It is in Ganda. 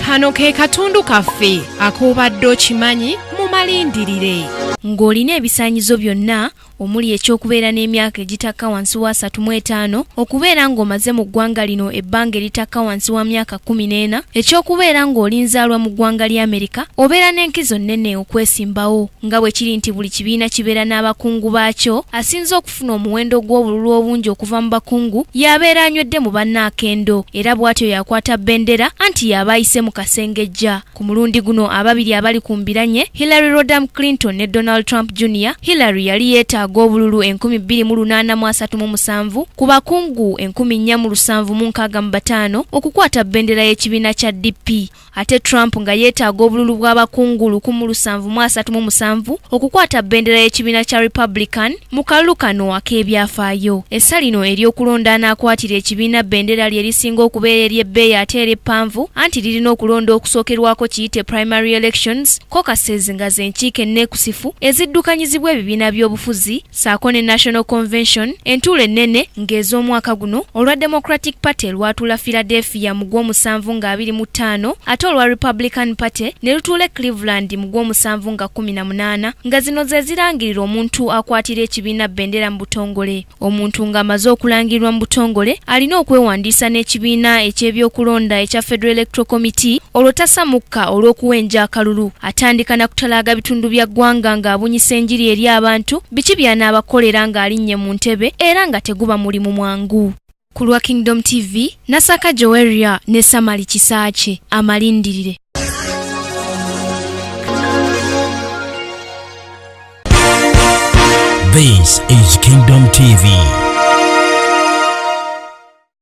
Kano ke katundu kaffe akobadde okimanyi mu malindirire. Ng'olina ebisaanyizo byonna omuli ekyokubeera n'emyaka egitakka wansi wa 35 okubeera ng'omaze mu ggwanga lino ebbanga eritakka wansi wa myaka 14 ekyokubeera ng'olinzaalwa mu ggwanga lya Amerika obeera n'enkizo nnene okwesimbawo nga bwe kiri nti buli kibiina kibeera n'abakungu baakyo asinze okufuna omuwendo gw'obululu obungi okuva mu bakungu y'abeera anywedde mu bannaakendo era bw'atyo yakwata bendera anti y'aba ayise mu kasengejja. Ku mulundi guno ababiri abali ku mbiranye Hillary Rodham Clinton ne Donald Trump Jr. Hillary yali yeetaaga obululu 2837 ku bakungu 1465 okukwata bendera y'ekibiina kya DP, ate Trump nga yeetaaga obululu bw'abakungu 1737 okukwata bendera y'ekibiina kya Republican mu kalulu kano ak'ebyafaayo. Essa lino ery'okulonda anaakwatira ekibiina bendera lye lisinga okubeera ery'ebbeeyi ate ery'eppanvu anti lirina okulonda okusookerwako kiyite primary elections, caucuses nga z'enkiiko enneekusifu eziddukanyizibwa ebibiina by'obufuzi saako ne National Convention entuula ennene ng'ez'omwaka guno olwa Democratic Party lwatuula Philadelphia mu Gw'omusanvu nga 25 ate olwa Republican Party ne lutuula Cleveland mu Gw'omusanvu nga 18 nga zino ze zirangirira omuntu akwatira ekibiina bendera mu butongole. Omuntu ng'amaze okulangirirwa mu butongole alina okwewandiisa n'ekibiina eky'ebyokulonda ekya Federal Electoral Committee olwo tasamukka olw'okuwenja akalulu atandika na kutalaaga bitundu bya ggwanga ng'abunyisa enjiri eri abantu biki by'anaabakolera ng'alinnye mu ntebe era nga teguba mulimu mwangu. Ku lwa Kingdom TV, Nasaka Joeria ne Samali Kisaache, amalindirire. This is Kingdom TV.